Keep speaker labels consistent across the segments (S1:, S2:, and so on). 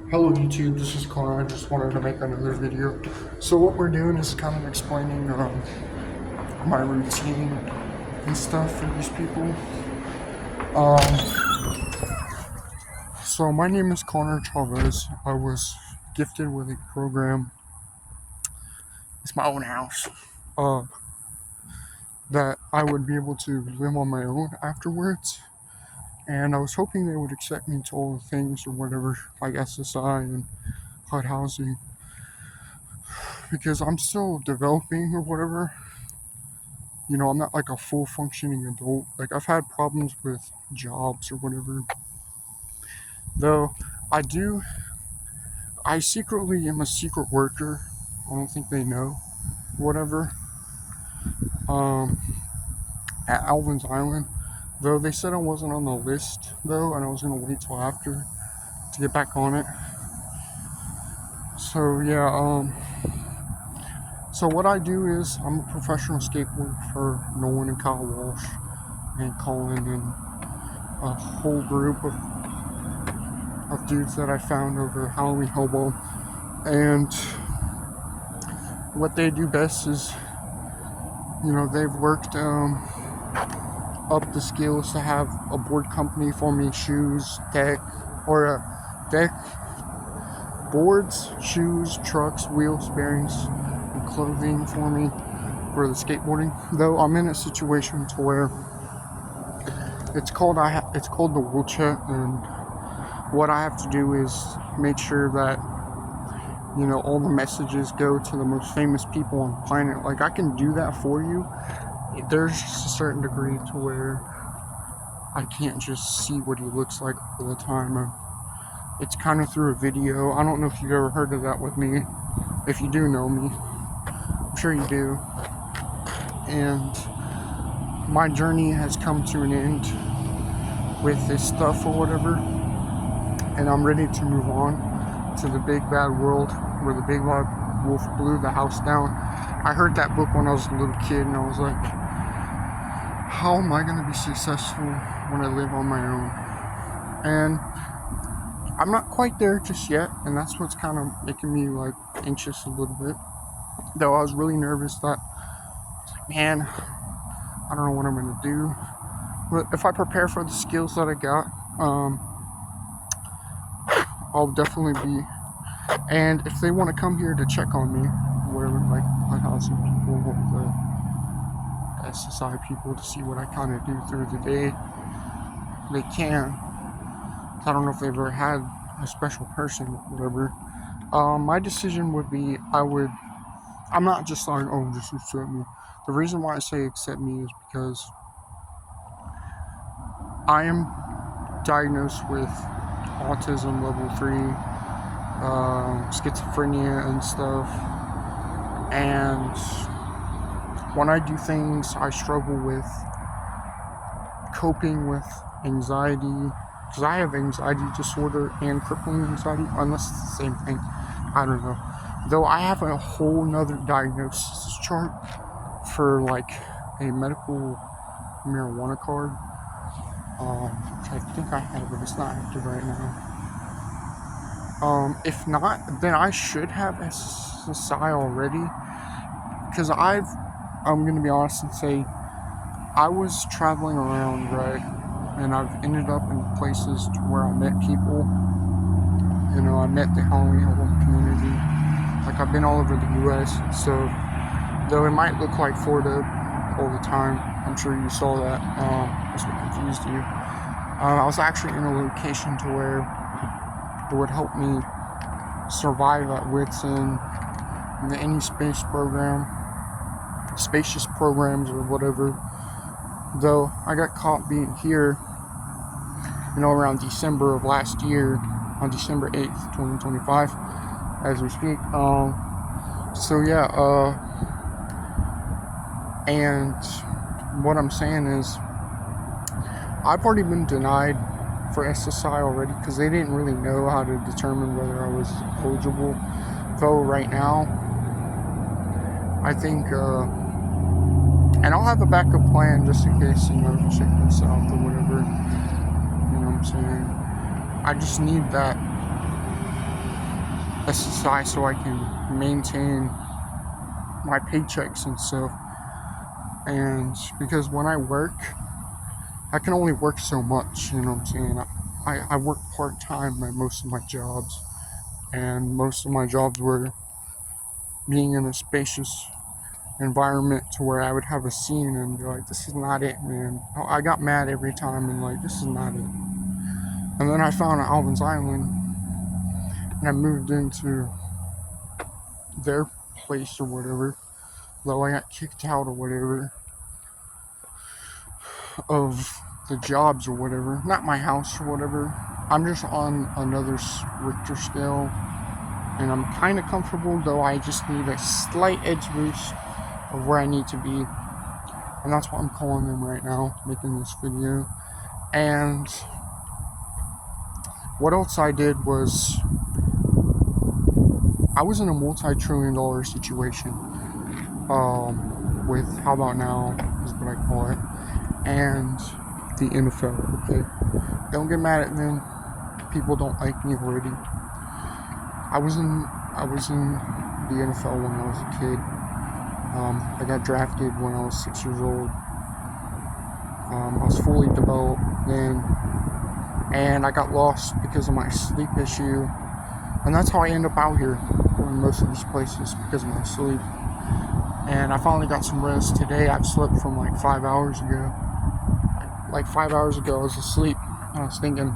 S1: Hello YouTube, this is Connor. I just wanted to make another video. So what we're doing is kind of explaining my routine and stuff for these people. So my name is Connor Chavez. I was gifted with a program. It's my own house. That I would be able to live on my own afterwards. And I was hoping they would accept me to all the things or whatever, like SSI and HUD housing, because I'm still developing or whatever. I'm not like a full functioning adult. Like, I've had problems with jobs or whatever. Though I secretly am a secret worker. I don't think they know. Whatever. Um, at Alvin's Island. Though they said I wasn't on the list, though, and I was gonna wait till after to get back on it. So yeah, so what I do is I'm a professional skateboarder for Nolan and Kyle Walsh and Colin and a whole group of dudes that I found over Halloween Hobo. And what they do best is, they've worked up the skills to have a board company for me, shoes, deck, boards, shoes, trucks, wheels, bearings, and clothing for me for the skateboarding. Though I'm in a situation to where it's called the wheelchair, and what I have to do is make sure that all the messages go to the most famous people on the planet. Like, I can do that for you. There's just a certain degree to where I can't just see what he looks like all the time. It's kind of through a video. I don't know if you've ever heard of that with me. If you do know me, I'm sure you do. And my journey has come to an end with this stuff or whatever. And I'm ready to move on to the big bad world where the big bad wolf blew the house down. I heard that book when I was a little kid, and I was like, how am I going to be successful when I live on my own? And I'm not quite there just yet, and that's what's kind of making me like anxious a little bit. Though I was really nervous that, man, I don't know what I'm going to do. But if I prepare for the skills that I got, I'll definitely be. And if they want to come here to check on me, whatever, like HUD housing people or the SSI people, to see what I kind of do through the day, they can. I don't know if they've ever had a special person or whatever. My decision would be, I'm not just like, oh, just accept me. The reason why I say accept me is because I am diagnosed with autism level 3, schizophrenia and stuff. And when I do things, I struggle with coping with anxiety, because I have anxiety disorder and crippling anxiety, unless it's the same thing. I don't know. Though I have a whole nother diagnosis chart for like a medical marijuana card, which I think I have, but it's not active right now. If not, then I should have SSI already, because I'm gonna be honest and say, I was traveling around, right, and I've ended up in places where I met people. I met the Halloween Horror community. Like, I've been all over the U.S., so though it might look like Florida all the time, I'm sure you saw that. That's what confused you. I was actually in a location to where it would help me survive at wit's end in any spacious programs or whatever. Though I got caught being here, around December of last year, on December 8th, 2025, as we speak. So yeah, and what I'm saying is, I've already been denied for SSI already, because they didn't really know how to determine whether I was eligible. Though right now, I think, and I'll have a backup plan just in case, shit goes south or whatever. You know what I'm saying? I just need that SSI so I can maintain my paychecks and stuff. And because when I work, I can only work so much, you know what I'm saying? I work part-time at most of my jobs, and most of my jobs were being in a spacious environment to where I would have a scene and be like, this is not it, man. I got mad every time and like, this is not it. And then I found Alvin's Island and I moved into their place or whatever, though I got kicked out or whatever of the jobs or whatever, not my house or whatever. I'm just on another Richter scale, and I'm kind of comfortable, though I just need a slight edge boost of where I need to be, and that's what I'm calling them right now, making this video. And what else I did was, I was in a multi-trillion-dollar situation, with How About Now is what I call it, and the NFL, okay? Don't get mad at them. People don't like me already. I was in the NFL when I was a kid. I got drafted when I was 6 years old. I was fully developed then, and I got lost because of my sleep issue, and that's how I end up out here in most of these places, because of my sleep. And I finally got some rest today. I've slept from like 5 hours ago. Like 5 hours ago, I was asleep, and I was thinking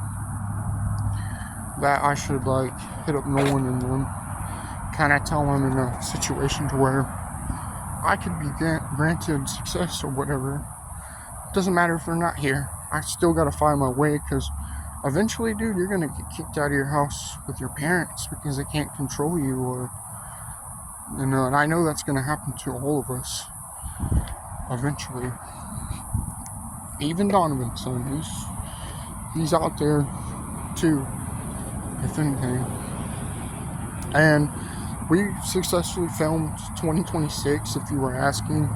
S1: that I should like hit up Nolan and them, kind of tell them in a situation to where I could be granted success or whatever. It doesn't matter if they're not here. I still gotta find my way, because eventually, dude, you're gonna get kicked out of your house with your parents because they can't control you, or you know. And I know that's gonna happen to all of us eventually. Even Donovan's son, he's out there too, if anything. And we successfully filmed 2026, if you were asking.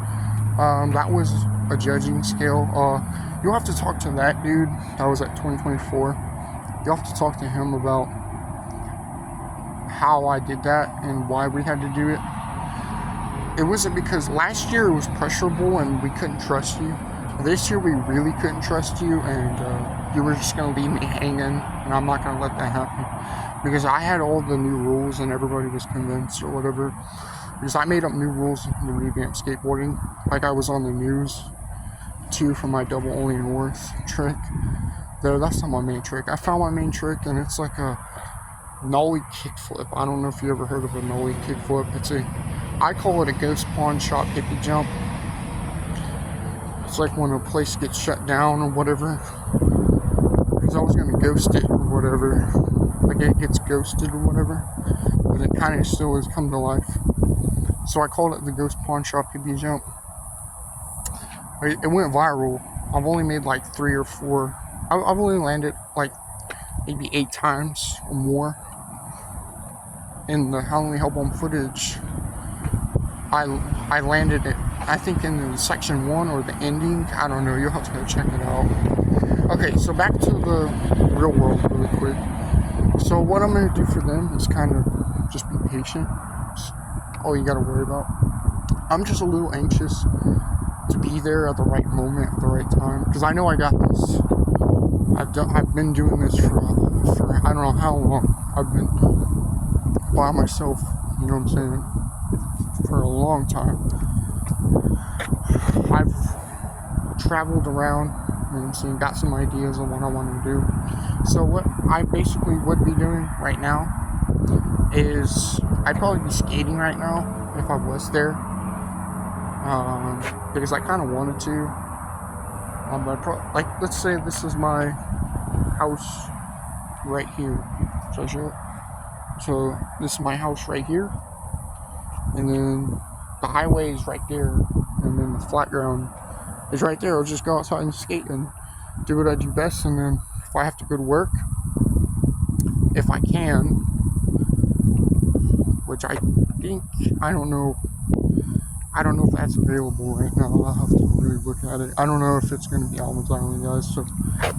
S1: That was a judging scale. You'll have to talk to that dude that was at 2024. You'll have to talk to him about how I did that and why we had to do it. It wasn't because last year it was pressurable and we couldn't trust you. This year we really couldn't trust you, and you were just going to leave me hanging, and I'm not going to let that happen, because I had all the new rules and everybody was convinced or whatever, because I made up new rules in the revamped skateboarding, like I was on the news too for my double only north trick. Though that's not my main trick. I found my main trick, and it's like a nollie kickflip. I don't know if you ever heard of a nollie kickflip. I call it a ghost pawn shop hippie jump. It's like when a place gets shut down or whatever, because I was going to ghost it or whatever, like it gets ghosted or whatever, but it kind of still has come to life. So I called it the ghost pawn shop hippie jump. It went viral. I've only made like 3 or 4. I've only landed like maybe 8 times or more. In the Halloween Hellbomb footage, I landed it, I think, in the section 1 or the ending. I don't know. You'll have to go check it out. Okay, so back to the real world really quick. So what I'm going to do for them is kind of just be patient. That's all you got to worry about. I'm just a little anxious to be there at the right moment, at the right time, because I know I got this. I've been doing this for I don't know how long. I've been by myself, you know what I'm saying, for a long time. I've traveled around, you know what I'm saying, got some ideas on what I want to do. So what I basically would be doing right now is, I'd probably be skating right now if I was there, because I kind of wanted to. Like, let's say this is my house right here. So this is my house right here, and then the highway is right there, and then the flat ground is right there. I'll just go outside and skate and do what I do best, and then if I have to go to work, if I can, which I think, I don't know if that's available right now. I'll have to really look at it. I don't know if it's going to be Alvin's Island, guys, so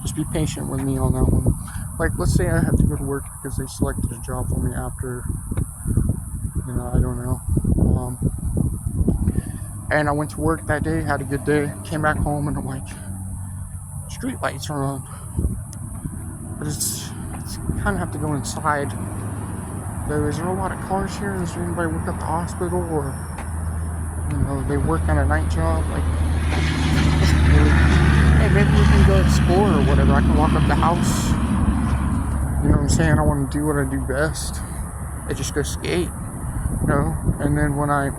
S1: just be patient with me on that one. Like, let's say I have to go to work because they selected a job for me after I don't know. And I went to work that day, had a good day, came back home, and I'm like, street lights are on. But it's kind of have to go inside. So is there a lot of cars here? Is there anybody work at the hospital, or they work on a night job? Like, hey, maybe we can go explore or whatever. I can walk up the house. You know what I'm saying? I want to do what I do best. I just go skate, And then when I'm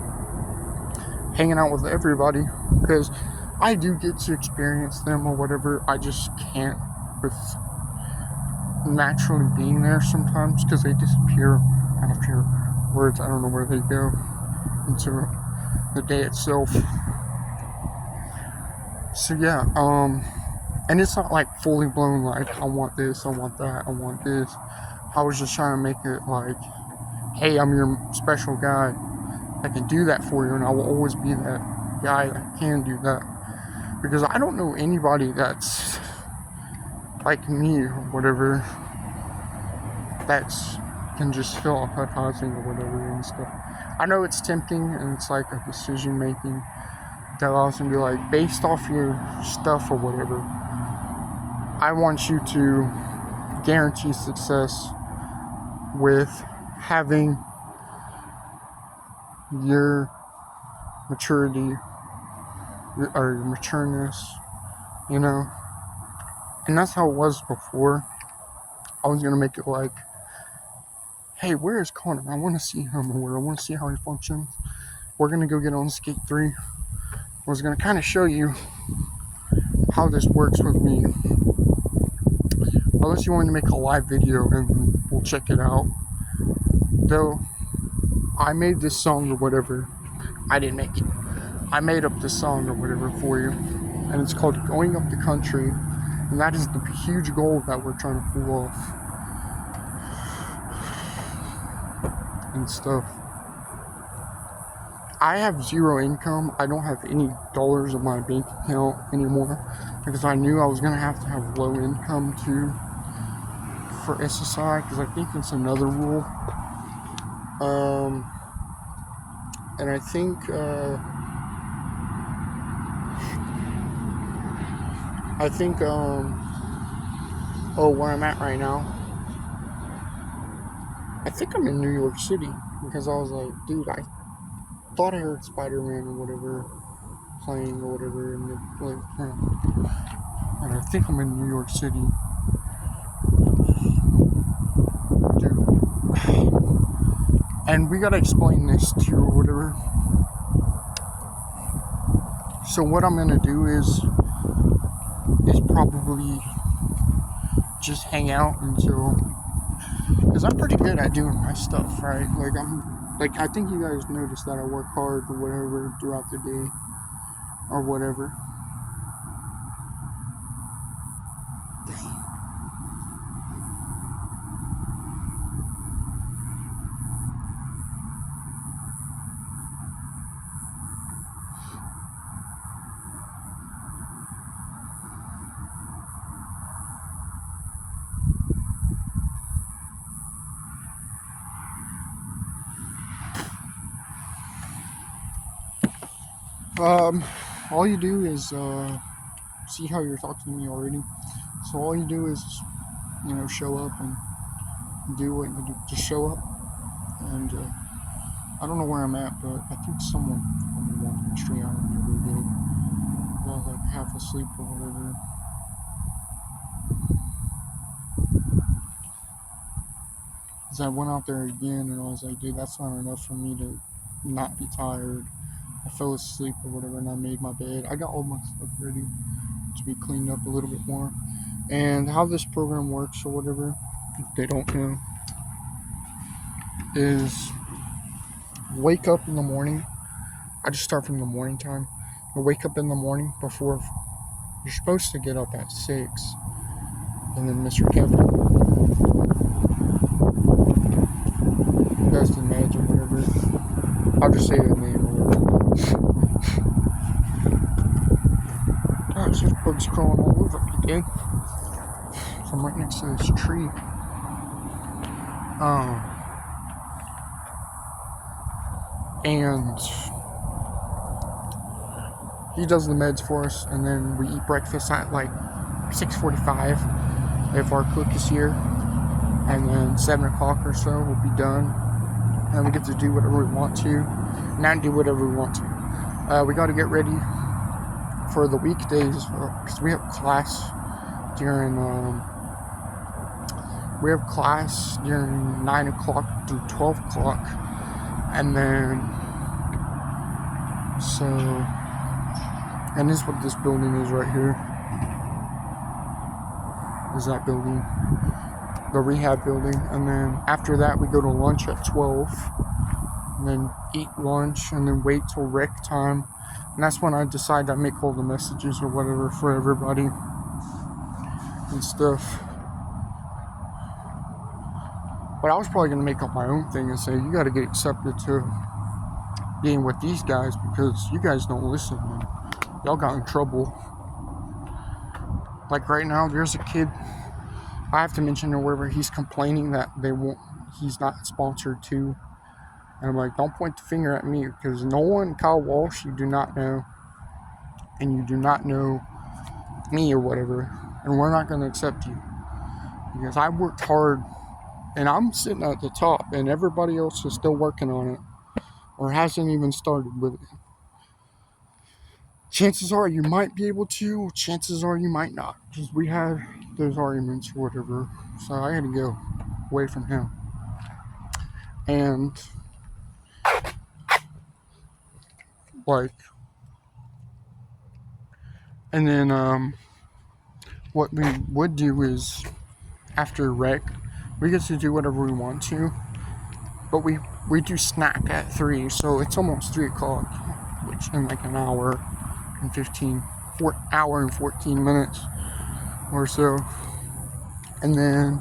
S1: hanging out with everybody, because I do get to experience them or whatever, I just can't with naturally being there sometimes because they disappear afterwards. I don't know where they go into the day itself. So yeah, and it's not like fully blown like I want this, I want that, I want this. I was just trying to make it like, hey, I'm your special guy. I can do that for you, and I will always be that guy that can do that. Because I don't know anybody that's like me or whatever that's can just feel appetizing or whatever and stuff. I know it's tempting and it's like a decision making that allows them to be like, based off your stuff or whatever, I want you to guarantee success with having your maturity or your matureness, and that's how it was before. I was gonna make it like, hey, where is Connor? I want to see him, or I want to see how he functions. We're gonna go get on Skate 3. I was gonna kind of show you how this works with me, unless you want to make a live video and we'll check it out. Though I made this song or whatever, I didn't make it. I made up this song or whatever for you, and it's called Going Up the Country, and that is the huge goal that we're trying to pull off and stuff. I have zero income. I don't have any dollars in my bank account anymore because I knew I was going to have low income too for SSI, because I think it's another rule. And I think where I'm at right now, I think I'm in New York City, because I was like, dude, I thought I heard Spider-Man or whatever playing or whatever, and I think I'm in New York City. Dude. And we gotta explain this to you or whatever. So what I'm gonna do is probably just hang out until, because I'm pretty good at doing my stuff, right? I think you guys noticed that I work hard or whatever throughout the day or whatever. All you do is, see how you're talking to me already. So all you do is, show up and do what you do. Just show up. And, I don't know where I'm at, but I think someone on the one street, I don't know who did. I was like half asleep or whatever. Because I went out there again and I was like, dude, that's not enough for me to not be tired. I fell asleep or whatever, and I made my bed. I got all my stuff ready to be cleaned up a little bit more. And how this program works or whatever, if they don't know, is wake up in the morning. I just start from the morning time. I wake up in the morning before, you're supposed to get up at 6. And then Mr. Kevin does the meds or whatever. I'll just say the name or whatever. Gosh, there's bugs crawling all over me, dude. So I'm right next to this tree. and he does the meds for us, and then we eat breakfast at like 6:45 if our cook is here, and then 7 o'clock or so we'll be done, and we get to do whatever we want to, not do whatever we want to. We got to get ready for the weekdays because we have class during 9 o'clock through 12 o'clock, and then and this is what this building is right here. Is that building, the rehab building, and then after that we go to lunch at 12, and then eat lunch, and then wait till rec time, and that's when I decide I make all the messages or whatever for everybody and stuff. But I was probably going to make up my own thing and say, you got to get accepted to being with these guys because you guys don't listen, man. Y'all got in trouble. Like right now, there's a kid, I have to mention or wherever, he's complaining that he's not sponsored too. And I'm like, don't point the finger at me because no one, Kyle Walsh, you do not know. And you do not know me or whatever. And we're not going to accept you. Because I worked hard and I'm sitting at the top and everybody else is still working on it or hasn't even started with it. Chances are you might be able to, chances are you might not. Because we had those arguments or whatever. So I had to go away from him. And then what we would do is after rec, we get to do whatever we want to. But we do snack at 3, so it's almost 3 o'clock, which in like an hour and 14 minutes or so. And then,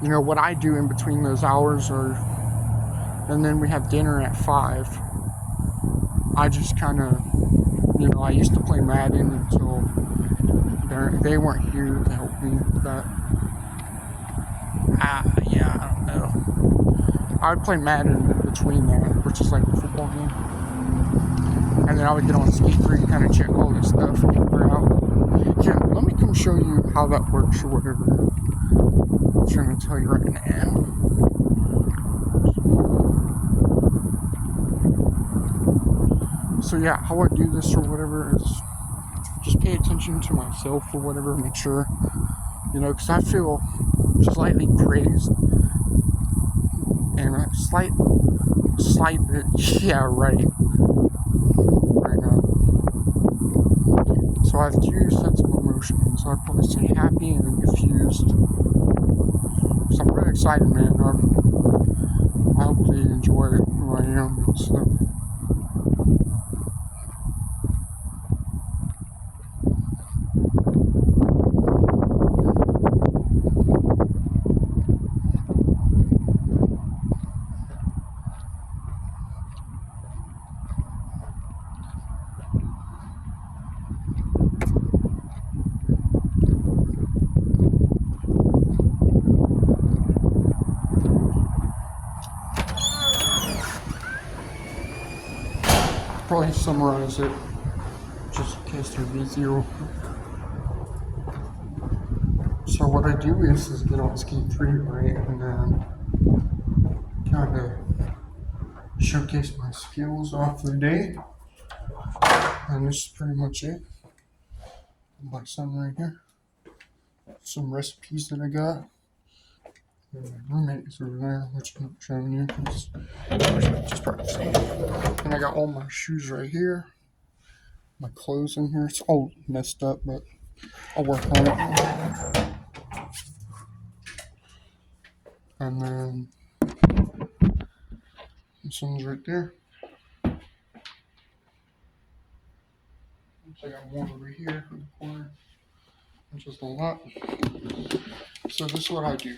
S1: what I do in between those hours and then we have dinner at 5. I just kind of, I used to play Madden until they weren't here to help me with that. Yeah, I don't know. I would play Madden in between that, which is like a football game. And then I would get on Skate 3 and kind of check all this stuff and figure out. Here, let me come show you how that works or whatever. I'm trying to tell you right now. So yeah, how I do this or whatever is just pay attention to myself or whatever, make sure, because I feel slightly praised and a slight bit, yeah, right now. So I have 2 sets of emotions. I'd probably say happy and then confused. So I'm really excited, man. I hope they enjoy who I am and stuff. Probably summarize it just in case they're easier. So what I do is get on Skate 3, right, and then kind of showcase my skills off the day, and this is pretty much it. My son right here, some recipes that I got. My roommate is over there, which I'm not showing you. Just practicing. And I got all my shoes right here. My clothes in here. It's all messed up, but I'll work on it. And then this one's right there. I got one over here in the corner, which is a lot. So this is what I do.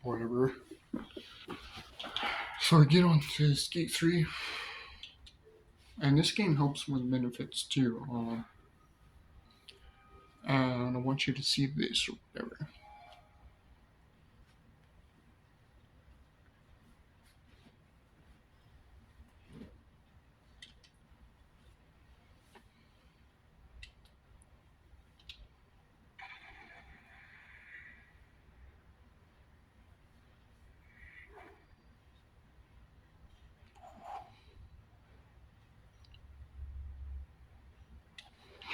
S1: Whatever. So I get on to Skate 3. And this game helps with benefits too. And I want you to see this or whatever.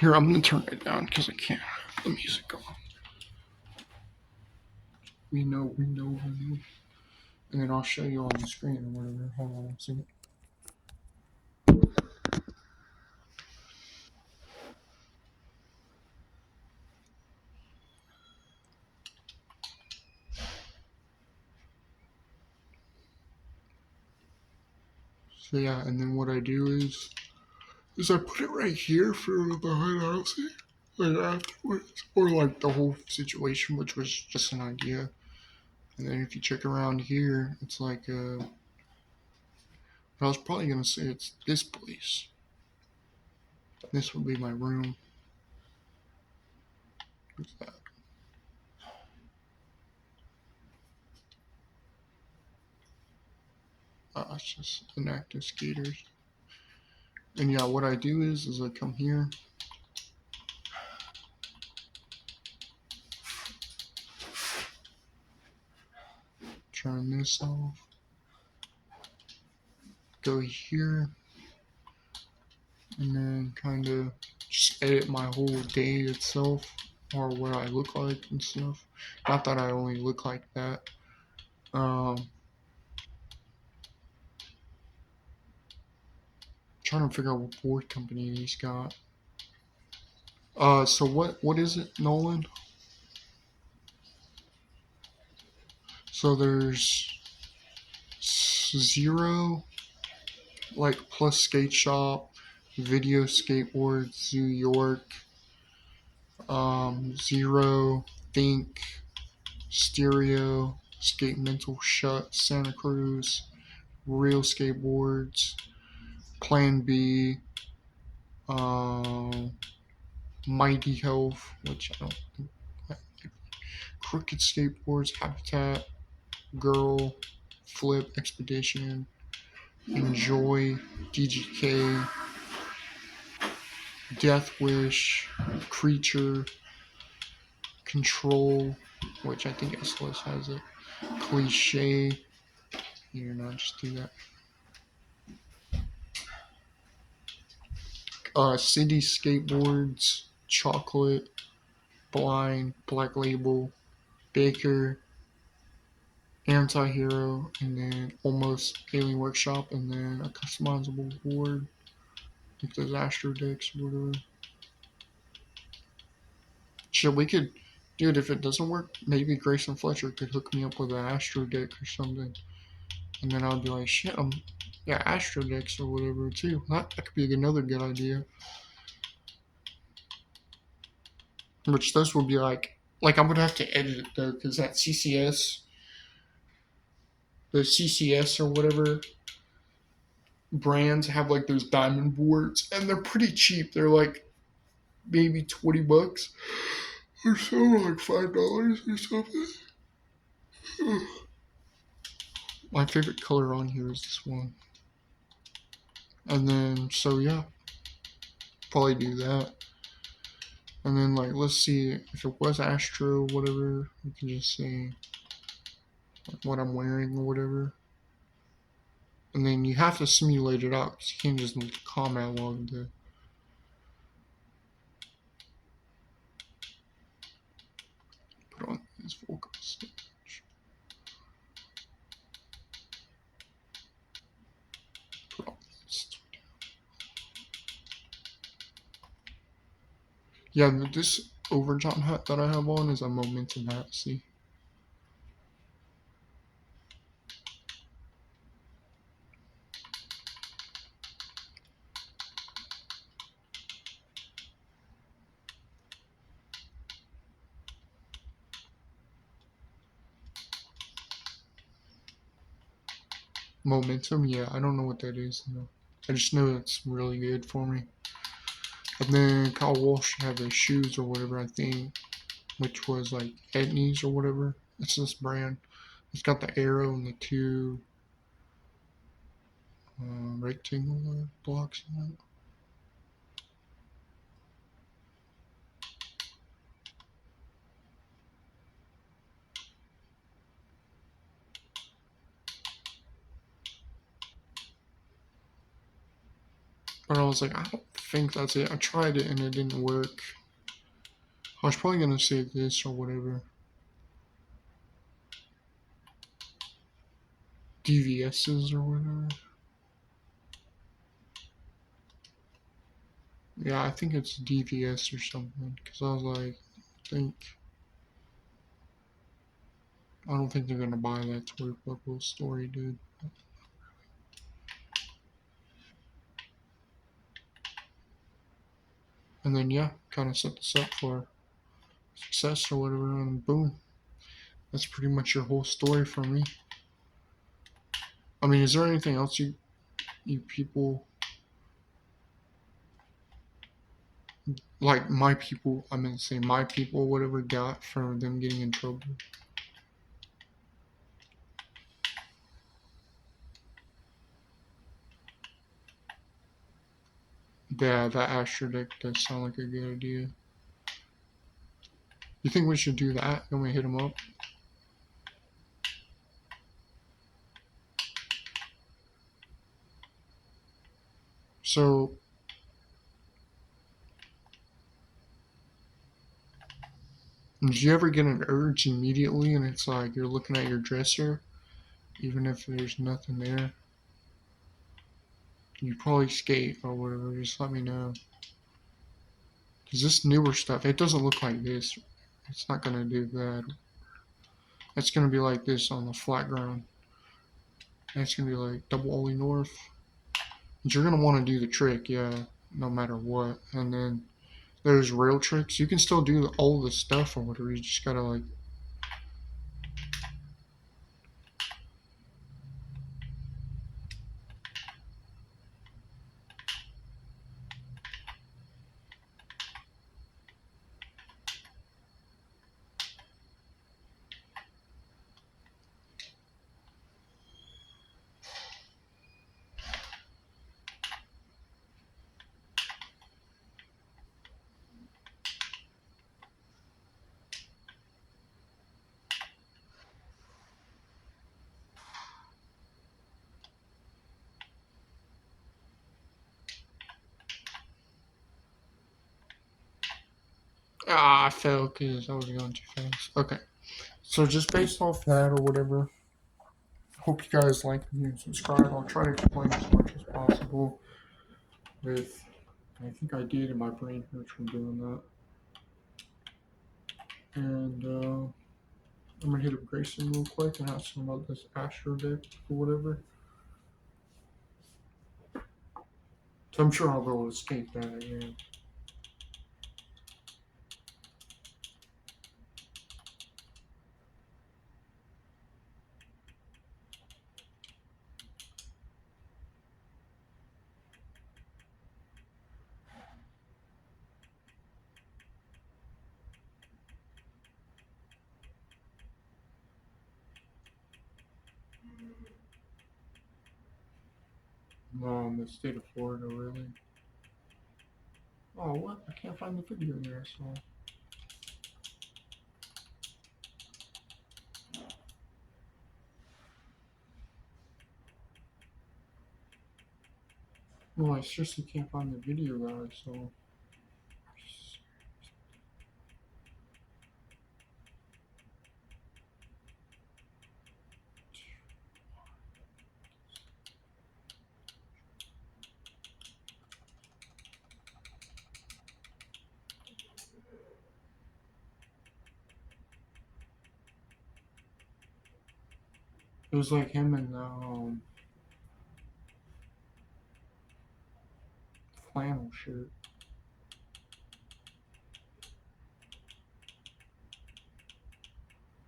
S1: Here, I'm gonna turn it down because I can't have the music going. We know. And then I'll show you on the screen or whatever. Hold on one second. So yeah, and then what I do is I put it right here for behind the house, like afterwards, or like the whole situation, which was just an idea. And then if you check around here, it's like I was probably gonna say it's this place. This would be my room. What's that? It's just inactive skaters. And yeah, what I do is I come here. Turn this off. Go here. And then kind of just edit my whole day itself. Or what I look like and stuff. Not that I only look like that. Trying to figure out what board company he's got. So what is it, Nolan? So there's Zero, like plus Skate Shop, Video Skateboards, New York, Zero, Think, Stereo, Skate Mental Shut, Santa Cruz, Real Skateboards, Plan B, um, Mighty Health, which I don't think, Crooked Skateboards, Habitat, Girl, Flip, Expedition, Enjoy, DGK, Death Wish, Creature, Control, which I think SLS has it, Cliche, here, not just do that. City Skateboards, Chocolate, Blind, Black Label, Baker, Anti-Hero, and then Almost Alien Workshop, and then a customizable board, like those Astro decks or whatever. Shit, we could, dude, if it doesn't work, maybe Grayson Fletcher could hook me up with an Astro deck or something. And then I'll be like, shit, yeah, Astro decks or whatever too. That could be another good idea. Which those would be like I would have to edit it though, because that CCS, the CCS or whatever brands have like those diamond boards, and they're pretty cheap. They're like maybe $20 or so, like $5 or something. My favorite color on here is this one. And then, so yeah, probably do that. And then, like, let's see if it was Astro, whatever. We can just say like, what I'm wearing or whatever. And then you have to simulate it out because you can't just make a comment log to. Put on his vocal stage. Put on this. Yeah, this Overton hat that I have on is a Momentum hat, see? Momentum, yeah, I don't know what that is. No. I just know it's really good for me. And then Kyle Walsh had the shoes or whatever, I think, which was like Etnies or whatever. It's this brand. It's got the arrow and the two rectangular blocks in it. But I was like, I don't think that's it. I tried it and it didn't work. I was probably gonna say this or whatever. DVS's or whatever. Yeah, I think it's DVS or something. Because I was like, I don't think they're gonna buy that Toy Buckle story, dude. And then yeah, kind of set this up for success or whatever, and boom, that's pretty much your whole story for me. I mean, is there anything else you people like my people? I mean, say my people, whatever, got for them getting in trouble? Yeah, that Astro deck does sound like a good idea. You think we should do that? Can we hit them up? So, did you ever get an urge immediately and it's like you're looking at your dresser, even if there's nothing there? You probably skate or whatever, just let me know. Because this newer stuff, it doesn't look like this. It's not going to do that. It's going to be like this on the flat ground. And it's going to be like double ollie north. But you're going to want to do the trick, yeah, no matter what. And then there's rail tricks. You can still do all the stuff or whatever. You just got to like. Ah, I fell because I was going too fast. Okay. So just based off that or whatever, hope you guys like and subscribe. I'll try to explain as much as possible with, I think I did, and my brain hurts from doing that. And I'm gonna hit up Grayson real quick and ask him about this Astro deck or whatever. So I'm sure I'll be able to escape that again. No, in the state of Florida, really. Oh, what? I can't find the video there, so. Well, I seriously can't find the video, guys, so. It was like him in the flannel shirt.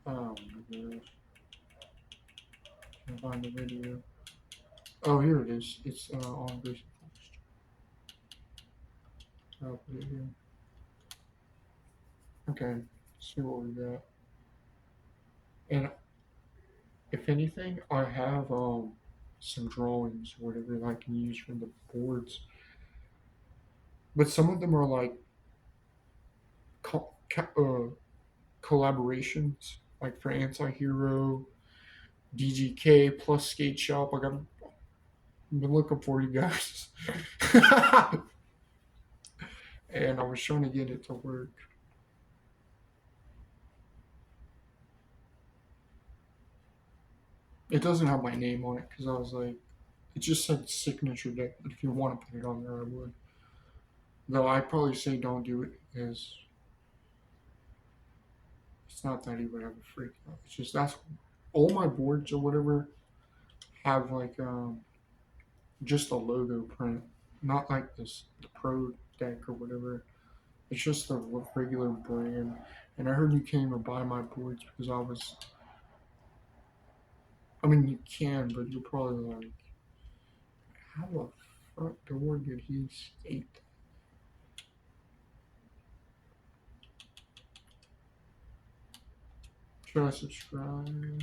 S1: Oh my gosh. Can't find the video. Oh, here it is. It's on Grayson Forest. I'll put it here. Okay, see what we got. And if anything, I have some drawings or whatever that I can use for the boards. But some of them are like collaborations, like for Anti-Hero, DGK plus Skate Shop. Like I've been looking for you guys. and I was trying to get it to work. It doesn't have my name on it because I was like, it just said signature deck. But if you want to put it on there, I would. Though I'd probably say don't do it because it's not that he would have a freak out. It's just that's all my boards or whatever have like just a logo print, not like this the pro deck or whatever. It's just the regular brand. And I heard you came to buy my boards because I was. I mean, you can, but you're probably like, how the front door did he state? Should I subscribe?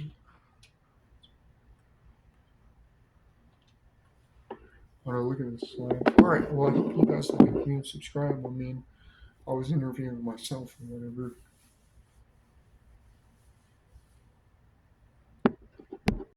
S1: Oh, look at this slide. Alright, well, I hope you guys like me and subscribe. I mean, I was interviewing myself and whatever.